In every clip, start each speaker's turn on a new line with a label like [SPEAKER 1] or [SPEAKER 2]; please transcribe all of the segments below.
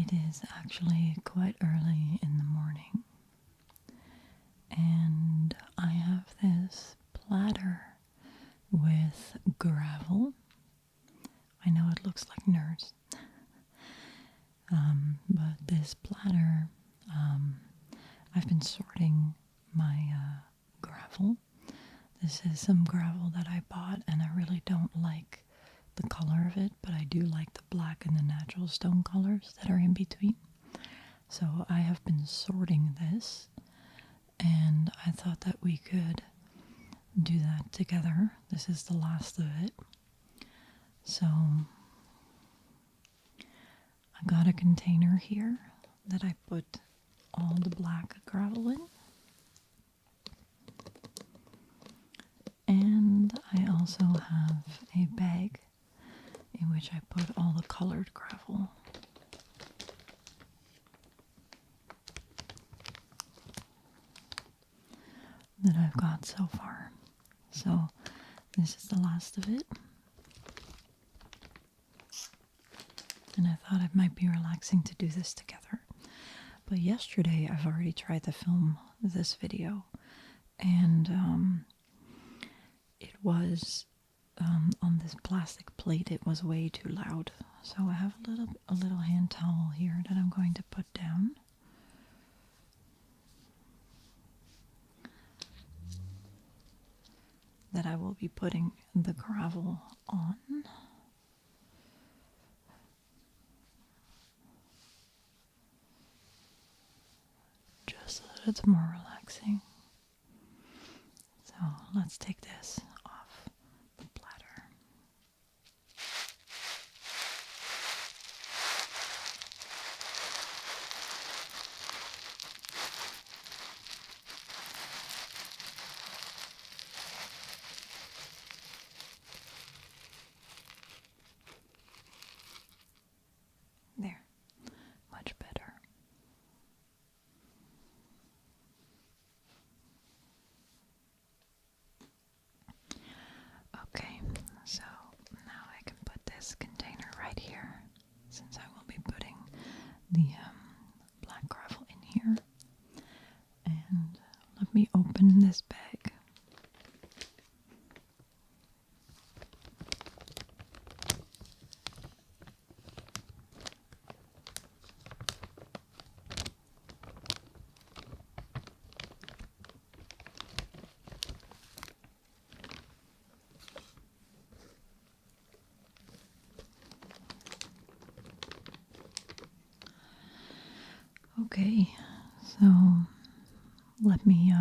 [SPEAKER 1] It is actually quite early in the morning, and I have this platter with gravel. I know it looks like nerds, but this platter, I've been sorting my gravel. This is some gravel that I bought, and I really don't like the color of it, but I do like the black and the natural stone colors that are in between. So I have been sorting this, and I thought that we could do that together. This is the last of it. So I got a container here that I put all the black gravel in. And I also have a bag in which I put all the colored gravel. That I've got so far. So this is the last of it. And I thought it might be relaxing to do this together. But yesterday I've already tried to film this video, and it was on this plastic plate. It was way too loud. So I have a little hand towel here that I'm going to put down. That I will be putting the gravel on. Just so that it's more relaxing. So let's take this off the platter. There, much better. Okay, so now I can put this container right here, since I will be putting the black gravel in here. And let me open this bag. Okay, so let me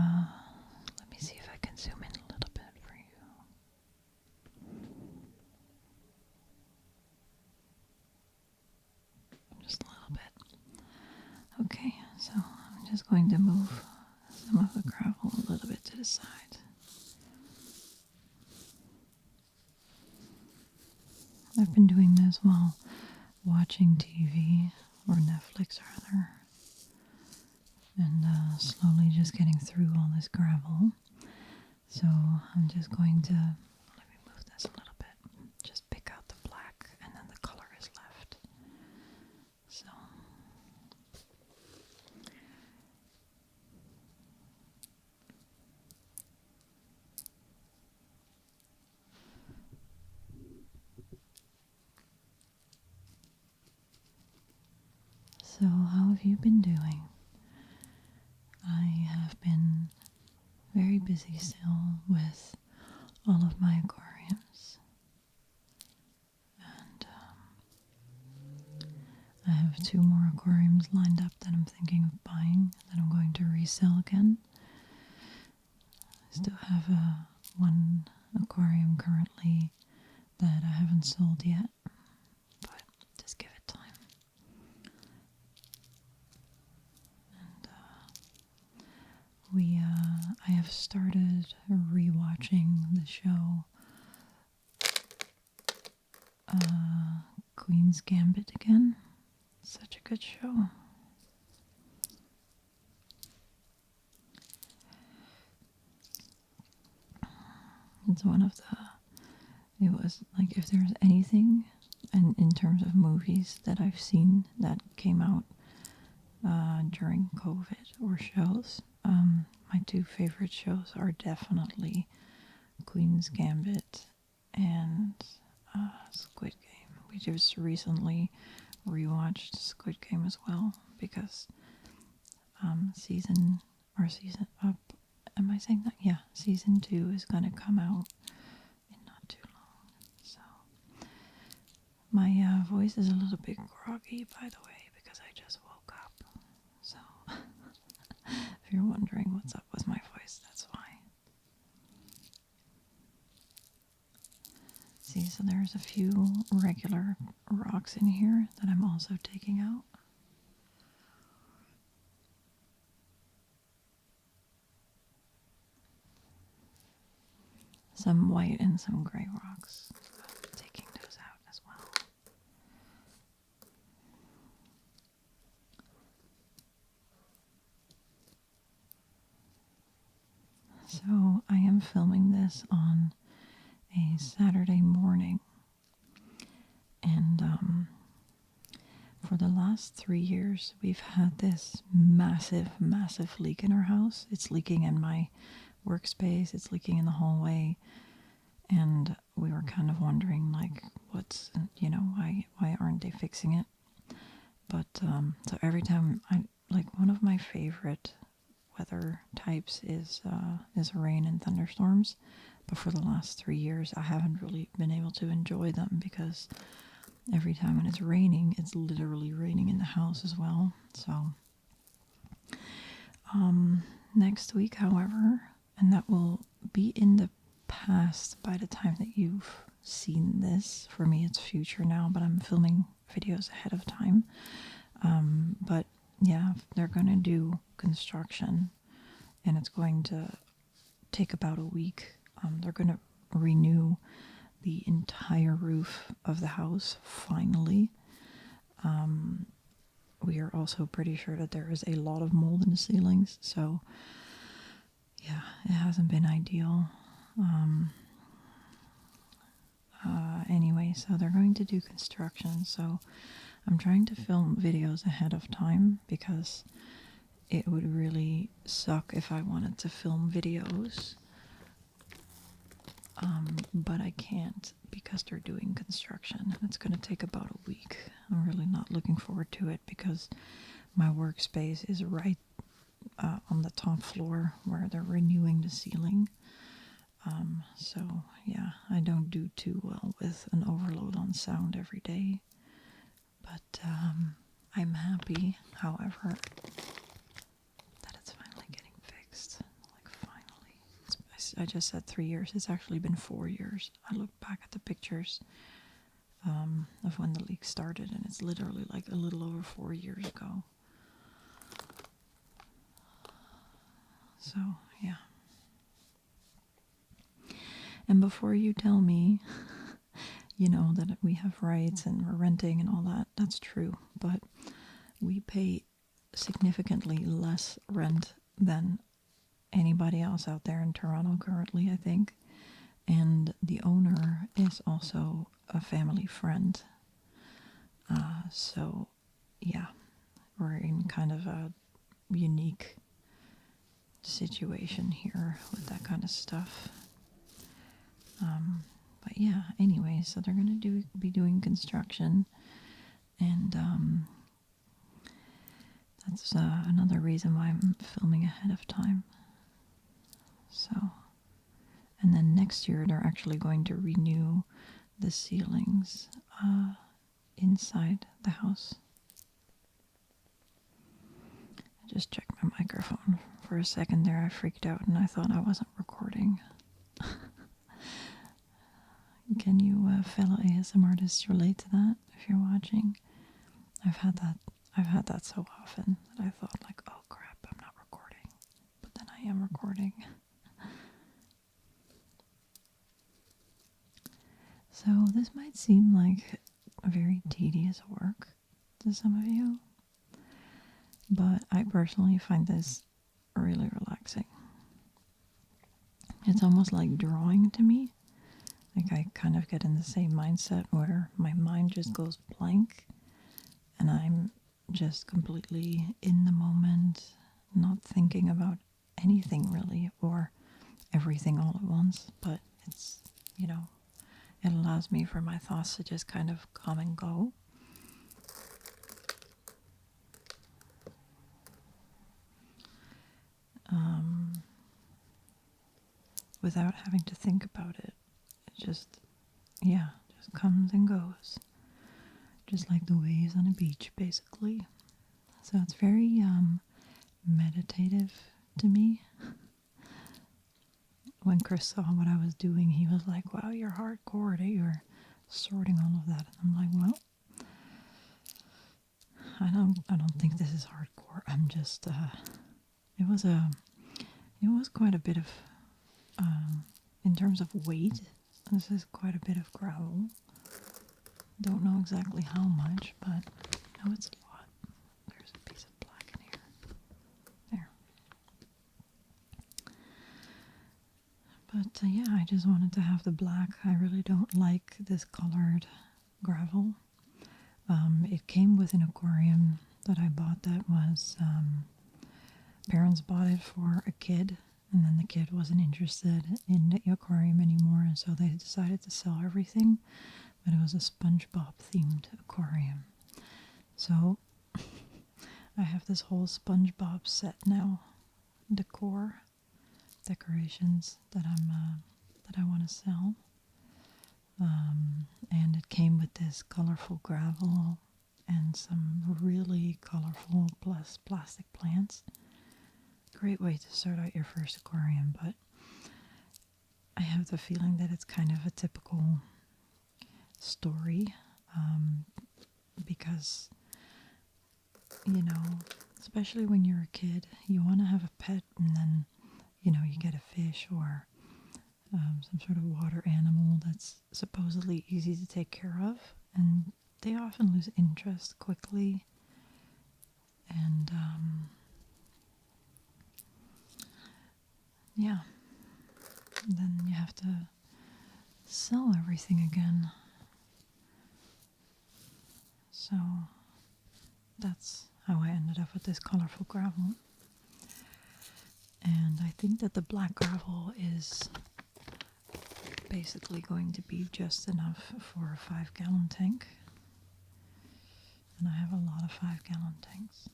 [SPEAKER 1] see if I can zoom in a little bit for you. Just a little bit. Okay, so I'm just going to move some of the gravel a little bit to the side. I've been doing this while watching TV, or Netflix rather, and slowly just getting through all this gravel. So I'm just going to, let me move this a little bit, just pick out the black and then the color is left. So how have you been doing? I have been very busy still with all of my aquariums. And I have 2 more aquariums lined up that I'm thinking of buying, that I'm going to resell again. I still have one aquarium currently that I haven't sold yet, but just give it time. And I have started rewatching the show Queen's Gambit again. Such a good show. It's one of the, it was like, if there's anything and in terms of movies that I've seen that came out during COVID or shows, my two favorite shows are definitely Queen's Gambit and Squid Game. We just recently rewatched Squid Game as well because season up. Am I saying that? Yeah, season 2 is gonna come out in not too long. So my voice is a little bit groggy, by the way, because I just woke up. So if you're wondering what's up with my voice, that's why. See, so there's a few regular rocks in here that I'm also taking out. Some white and some gray rocks. Taking those out as well. So I am filming this on a Saturday morning, and for the last 3 years we've had this massive leak in our house. It's leaking in my workspace, it's leaking in the hallway, and we were kind of wondering, like, what's, why aren't they fixing it? But so every time one of my favorite weather types is rain and thunderstorms, but for the last 3 years I haven't really been able to enjoy them because every time when it's raining, it's literally raining in the house as well. So next week, however, and that will be in the past by the time that you've seen this. For me, it's future now, but I'm filming videos ahead of time. But yeah, they're going to do construction, and it's going to take about a week. They're going to renew the entire roof of the house, finally. We are also pretty sure that there is a lot of mold in the ceilings, so yeah, it hasn't been ideal. Anyway, so they're going to do construction, so I'm trying to film videos ahead of time because it would really suck if I wanted to film videos, but I can't because they're doing construction and it's going to take about a week. I'm really not looking forward to it because my workspace is right on the top floor where they're renewing the ceiling. So yeah, I don't do too well with an overload on sound every day, but I'm happy, however, that it's finally getting fixed. Like, finally. I just said 3 years. It's actually been 4 years. I looked back at the pictures of when the leak started, and it's literally like a little over 4 years ago. So, yeah. And before you tell me, that we have rights and we're renting and all that, that's true. But we pay significantly less rent than anybody else out there in Toronto currently, I think. And the owner is also a family friend. So, yeah, we're in kind of a unique situation here with that kind of stuff. But yeah, anyway, so they're going to be doing construction, and that's another reason why I'm filming ahead of time. So, and then next year they're actually going to renew the ceilings inside the house. I just checked my microphone for a second there. I freaked out and I thought I wasn't recording. Can you fellow ASM artists relate to that if you're watching? I've had that so often that I thought, like, oh crap, I'm not recording. But then I am recording. So this might seem like a very tedious work to some of you, but I personally find this really relaxing. It's almost like drawing to me. Like I kind of get in the same mindset where my mind just goes blank and I'm just completely in the moment, not thinking about anything really or everything all at once, but it's, it allows me for my thoughts to just kind of come and go. Without having to think about it. It just, just comes and goes. Just like the waves on a beach, basically. So it's very meditative to me. When Chris saw what I was doing, he was like, wow, you're hardcore, that you're sorting all of that. And I'm like, well, I don't think this is hardcore. I'm just it was quite a bit of in terms of weight, this is quite a bit of gravel. Don't know exactly how much, but I know it's a lot. There's a piece of black in here. There. But yeah, I just wanted to have the black. I really don't like this colored gravel. It came with an aquarium that I bought that was, parents bought it for a kid, and then the kid wasn't interested in the aquarium anymore, and so they decided to sell everything, but it was a SpongeBob themed aquarium. So I have this whole SpongeBob set now, decorations that I want to sell. And it came with this colorful gravel and some really colorful plus plastic plants. Great way to start out your first aquarium, but I have the feeling that it's kind of a typical story, because, especially when you're a kid, you want to have a pet and then, you get a fish or some sort of water animal that's supposedly easy to take care of, and they often lose interest quickly. And then you have to sell everything again. So that's how I ended up with this colorful gravel. And I think that the black gravel is basically going to be just enough for a 5-gallon tank. And I have a lot of 5-gallon tanks.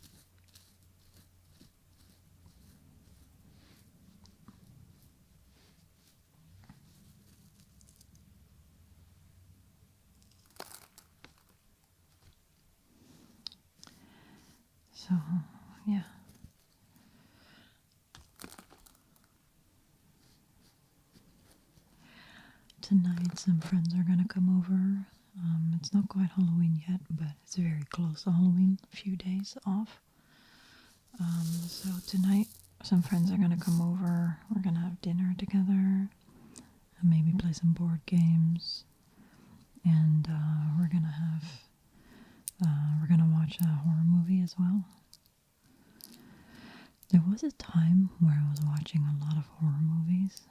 [SPEAKER 1] So, yeah. Tonight some friends are gonna come over. It's not quite Halloween yet, but it's very close to Halloween, a few days off. So tonight some friends are gonna come over. We're gonna have dinner together and maybe play some board games. And we're gonna watch a horror movie as well. There was a time where I was watching a lot of horror movies.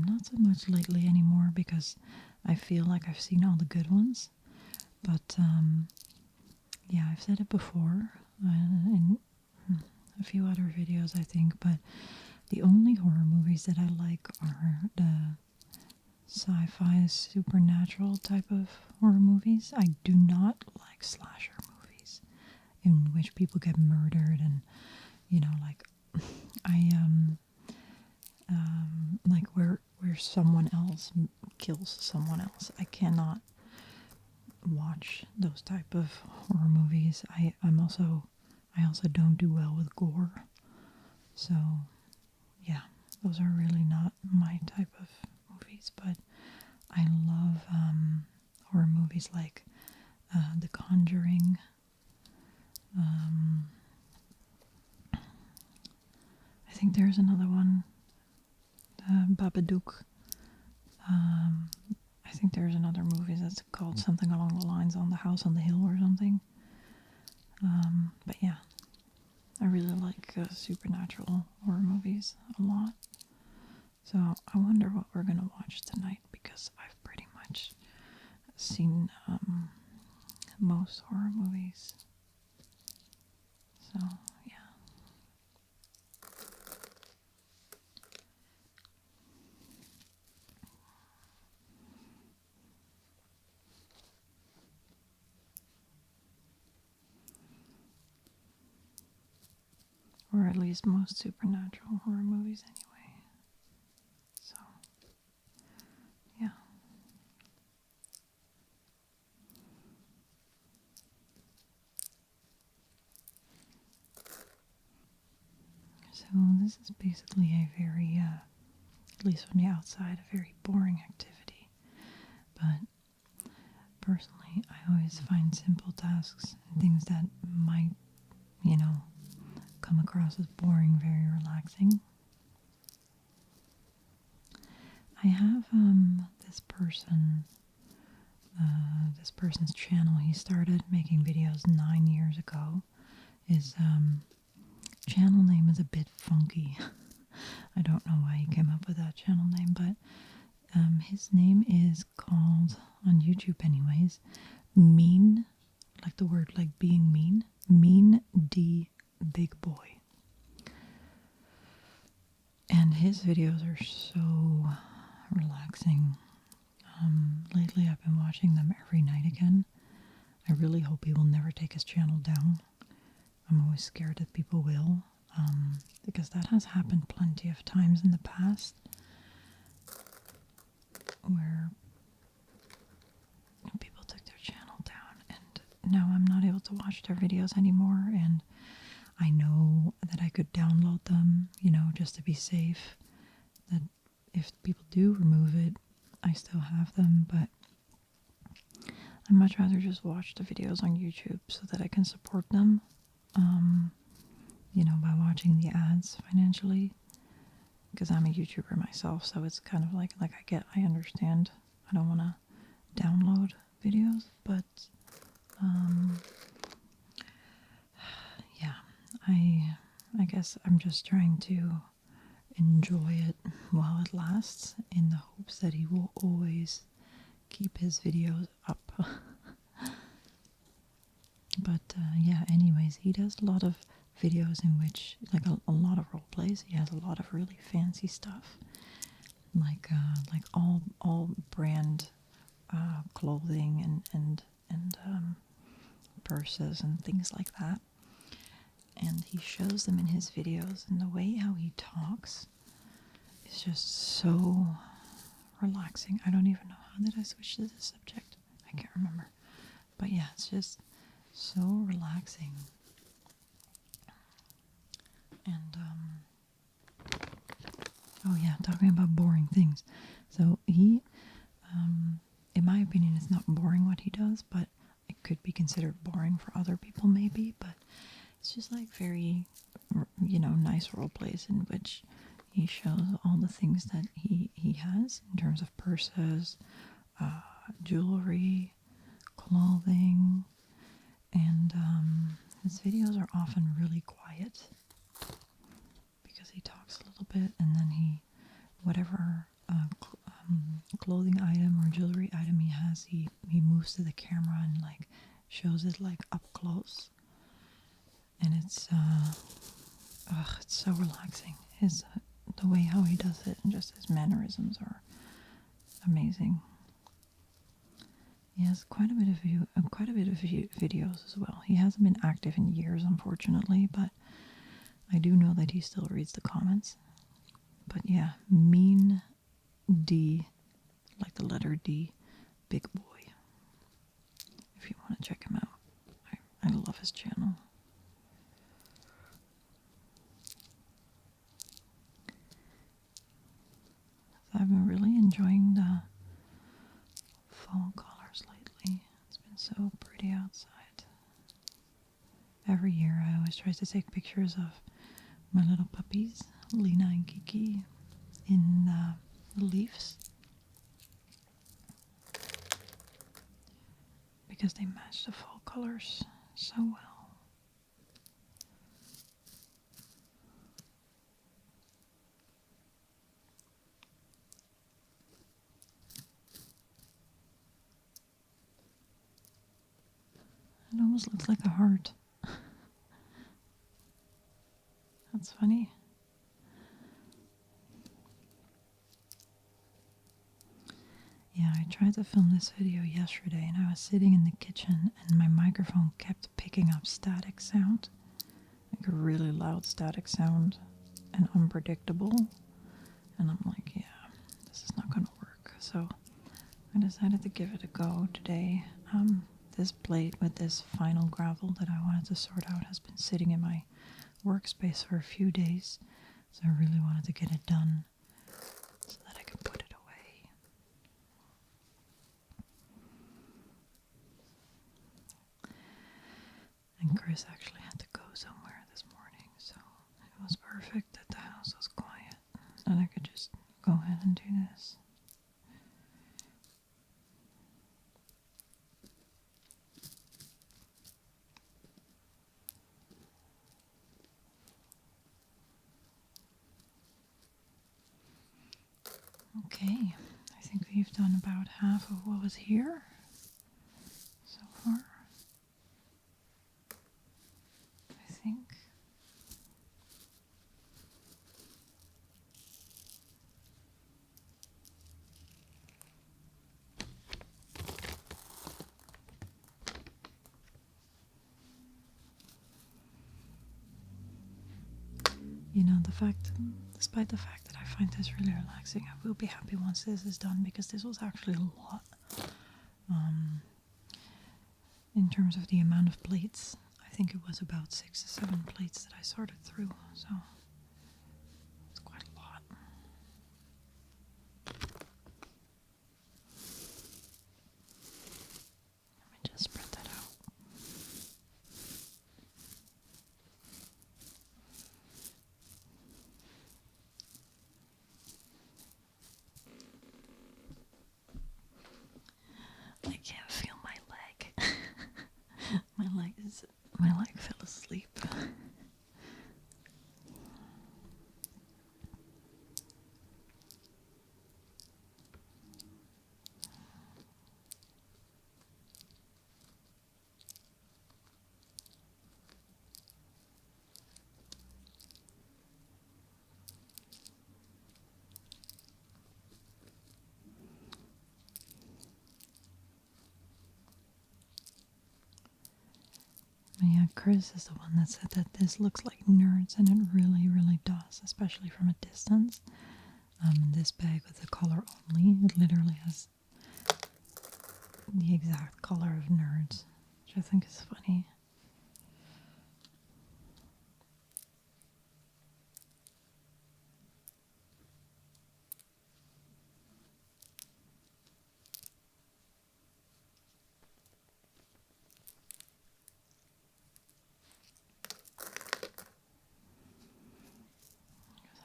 [SPEAKER 1] Not so much lately anymore because I feel like I've seen all the good ones. But yeah, I've said it before in a few other videos, I think. But the only horror movies that I like are the sci-fi, supernatural type of horror movies. I do not like slasher movies in which people get murdered and, like like where someone else kills someone else. I cannot watch those type of horror movies. I also don't do well with gore. So yeah, those are really not my type of movies, but I love horror movies like The Conjuring. I think there's another one, Babadook. I think there's another movie that's called something along the lines On the House on the Hill or something. But yeah, I really like supernatural horror movies a lot. So I wonder what we're gonna watch tonight because I've pretty much seen most horror movies. So yeah. Or at least most supernatural horror movies anyway. So yeah. So this is basically a very, at least from the outside, a very boring activity. But personally, I always find simple tasks and things that might, come across as boring very relaxing. I have this person's channel. He started making videos 9 years ago. His channel name is a bit funky. I don't know why he came up with that channel name, but his name is called, on YouTube anyways, Mean, like the word like being mean, Mean D Big Boy. And his videos are so relaxing. Lately I've been watching them every night again. I really hope he will never take his channel down. I'm always scared that people will, because that has happened plenty of times in the past where people took their channel down and now I'm not able to watch their videos anymore, and I know that I could download them, just to be safe, that if people do remove it, I still have them, but I'd much rather just watch the videos on YouTube so that I can support them, by watching the ads financially, because I'm a YouTuber myself, so it's kind of like I understand. I don't want to download videos, but yeah, I guess I'm just trying to enjoy it while it lasts, in the hopes that he will always keep his videos up. But yeah, anyways, he does a lot of videos in which, like a lot of role plays. He has a lot of really fancy stuff, like all brand clothing and purses and things like that. And he shows them in his videos, and the way how he talks is just so relaxing. I don't even know, how did I switch to this subject? I can't remember. But yeah, it's just so relaxing. And oh yeah, talking about boring things. So he, in my opinion, it's not boring what he does, but it could be considered boring for other people maybe. But it's just like very, nice role plays in which he shows all the things that he has in terms of purses, jewelry, clothing, and his videos are often really quiet because he talks a little bit, and then whatever clothing item or jewelry item he has, he moves to the camera and like shows it like up close, and it's so relaxing. The way how he does it and just his mannerisms are amazing. He has quite a bit of videos as well. He hasn't been active in years, unfortunately, but I do know that he still reads the comments. But yeah, Mean D, like the letter D, Big Boy. If you want to check him out, I love his channel. So I've been really enjoying the fall colors lately. It's been so pretty outside. Every year I always try to take pictures of my little puppies, Lena and Kiki, in the leaves, because they match the fall colors so well. It almost looks like a heart. That's funny. Yeah, I tried to film this video yesterday and I was sitting in the kitchen and my microphone kept picking up static sound. Like a really loud static sound and unpredictable. And I'm like, yeah, this is not gonna work. So I decided to give it a go today. This plate with this final gravel that I wanted to sort out has been sitting in my workspace for a few days. So I really wanted to get it done so that I can put it away. And Chris actually had to go somewhere this morning, so it was perfect that the house was quiet and I could just go ahead and do this. Okay, I think we've done about half of what was here so far. I think. You know, despite the fact that I find this really relaxing, I will be happy once this is done because this was actually a lot. In terms of the amount of plates, I think it was about 6 or 7 plates that I sorted through, so it's quite a lot. Let me just spread that out. I can't feel my leg. My leg fell asleep. Yeah, Chris is the one that said that this looks like nerds, and it really, really does, especially from a distance. This bag with the color only, it literally has the exact color of nerds, which I think is funny.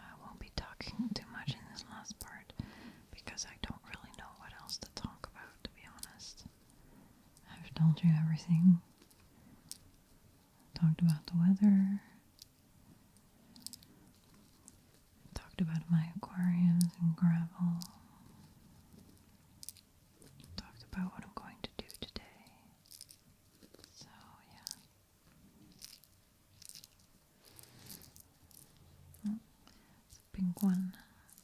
[SPEAKER 1] I won't be talking too much in this last part because I don't really know what else to talk about, to be honest. I've told you everything. Talked about the weather. Talked about my aquariums and gravel. Talked about what I'm going to do today. So, yeah. Oh, it's a pink one.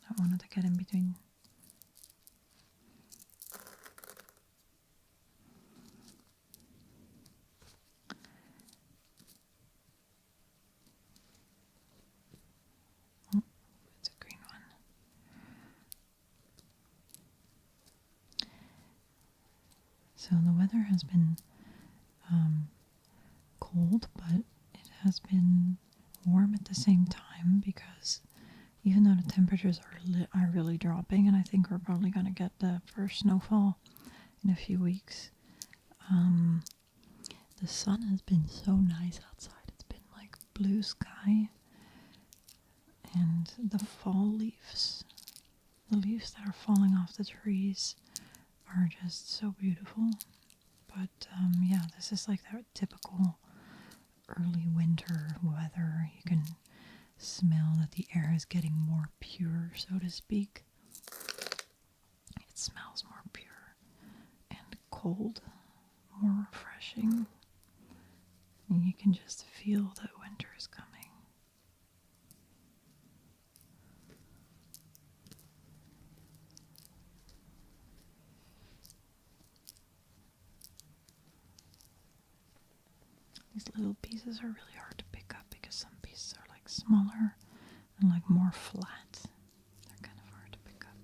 [SPEAKER 1] I wanted to get in between. Oh, it's a green one. So the weather has been cold, but it has been warm at the same time because even though the temperatures are really dropping, and I think we're probably going to get the first snowfall in a few weeks, the sun has been so nice outside. It's been like blue sky, and the fall leaves, the leaves that are falling off the trees are just so beautiful. But yeah, this is like that typical early winter weather. You can smell that the air is getting more pure, so to speak. It smells more pure and cold, more refreshing. These little pieces are really hard to pick up because some pieces are like smaller and like more flat. They're kind of hard to pick up.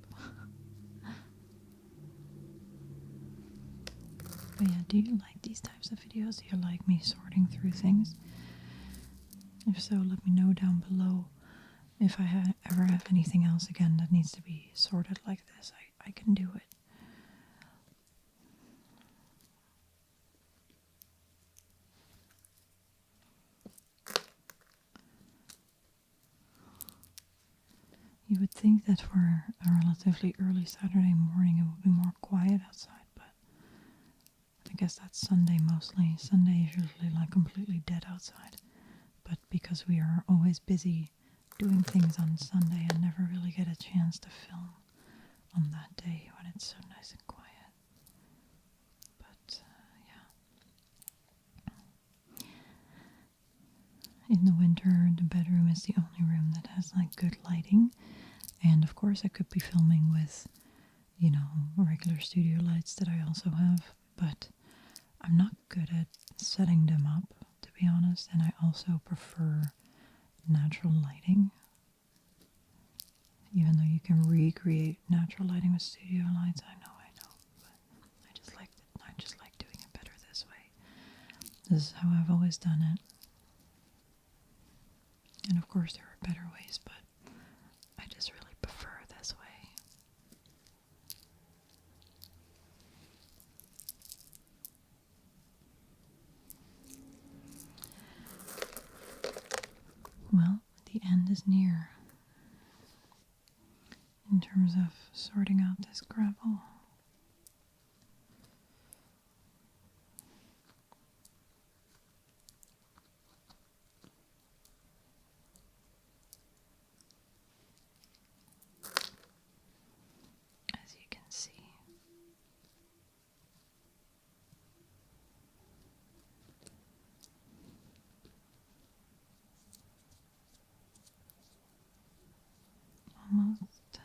[SPEAKER 1] But yeah, do you like these types of videos? Do you like me sorting through things? If so, let me know down below. If I ever have anything else again that needs to be sorted like this, I can do it. You would think that for a relatively early Saturday morning it would be more quiet outside, but I guess that's Sunday mostly. Sunday is usually like completely dead outside. But because we are always busy doing things on Sunday, I never really get a chance to film on that day when it's so nice and quiet. But yeah. In the winter, the bedroom is the only room that has like good lighting. And of course I could be filming with, you know, regular studio lights that I also have, but I'm not good at setting them up, to be honest, and I also prefer natural lighting. Even though you can recreate natural lighting with studio lights, I know, but I just like doing it better this way. This is how I've always done it. And of course there are better ways, but I just really prefer this way. Well, the end is near in terms of sorting out this gravel. As you can see. Almost done.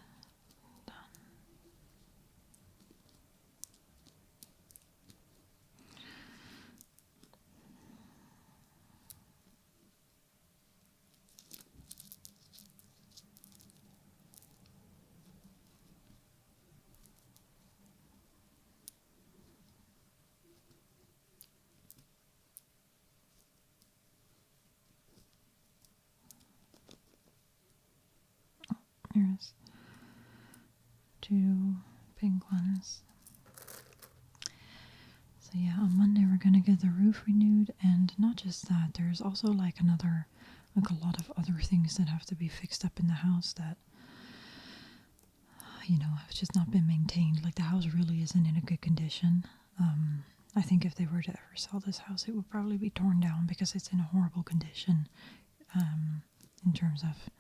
[SPEAKER 1] There's 2 pink ones. So yeah, on Monday we're gonna get the roof renewed, and not just that, there's also like a lot of other things that have to be fixed up in the house that, you know, have just not been maintained. Like the house really isn't in a good condition. I think if they were to ever sell this house, it would probably be torn down because it's in a horrible condition. In terms of,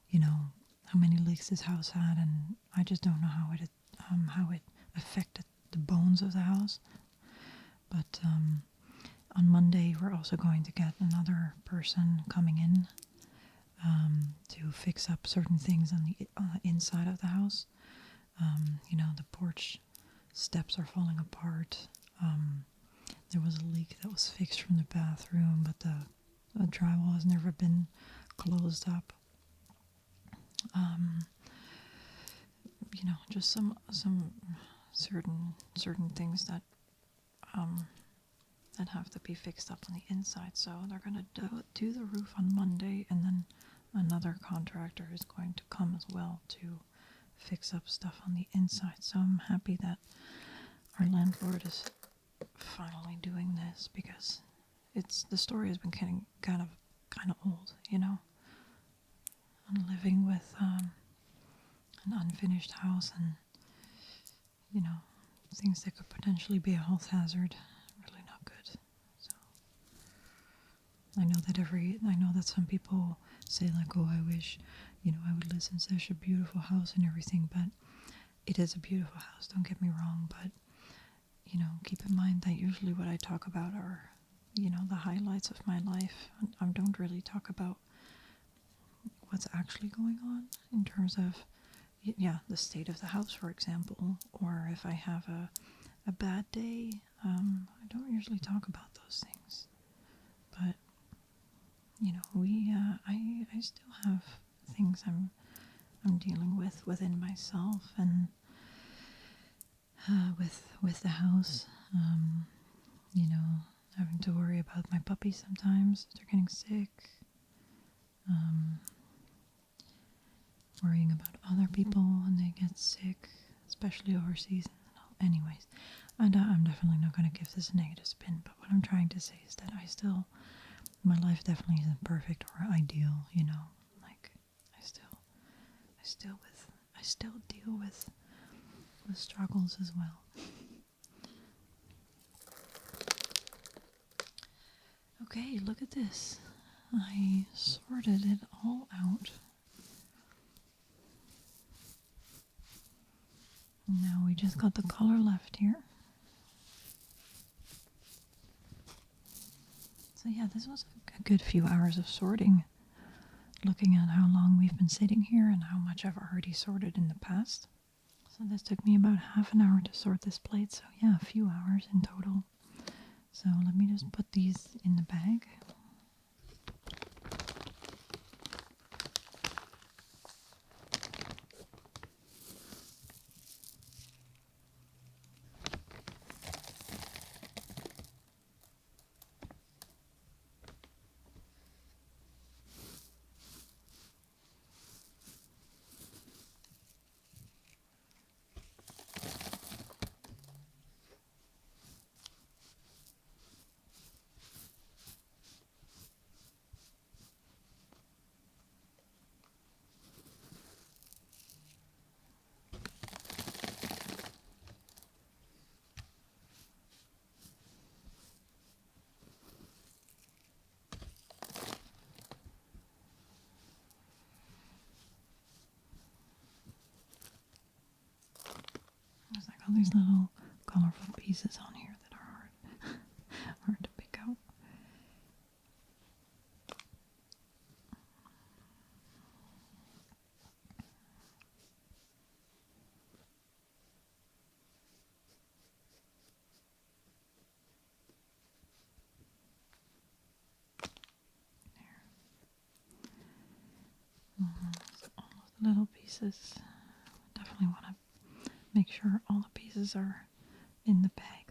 [SPEAKER 1] you know, how many leaks this house had, and I just don't know how it affected the bones of the house. But on Monday we're also going to get another person coming in to fix up certain things on the inside of the house. You know, the porch steps are falling apart. There was a leak that was fixed from the bathroom, but the drywall has never been closed up. You know, just some certain things that have to be fixed up on the inside. So they're gonna do the roof on Monday, and then another contractor is going to come as well to fix up stuff on the inside. So I'm happy that our landlord is finally doing this, because the story has been getting kind of old, you know. I'm living with an unfinished house, and you know, things that could potentially be a health hazard. Really not good. So I know that some people say like, oh, I wish, you know, I would live in such a beautiful house and everything, but it is a beautiful house, don't get me wrong, but you know, keep in mind that usually what I talk about are, you know, the highlights of my life. I don't really talk about what's actually going on in terms of, yeah, the state of the house, for example, or if I have a bad day. I don't usually talk about those things. but you know, I still have things I'm dealing with within myself, and with the house. You know, having to worry about my puppies sometimes. They're getting sick. Um, Worrying about other people when they get sick, especially overseas. Anyways, I'm definitely not going to give this a negative spin, but what I'm trying to say is that my life definitely isn't perfect or ideal, you know. Like, I still deal with struggles as well. Okay, look at this. I sorted it all out. Now we just got the color left here. So yeah, this was a good few hours of sorting, looking at how long we've been sitting here and how much I've already sorted in the past. So this took me about half an hour to sort this plate, so yeah, a few hours in total. So let me just put these in the bag. There's like all these little colorful pieces on here that are hard to pick out. So all of the little pieces. Definitely want to make sure all the pieces are in the bag.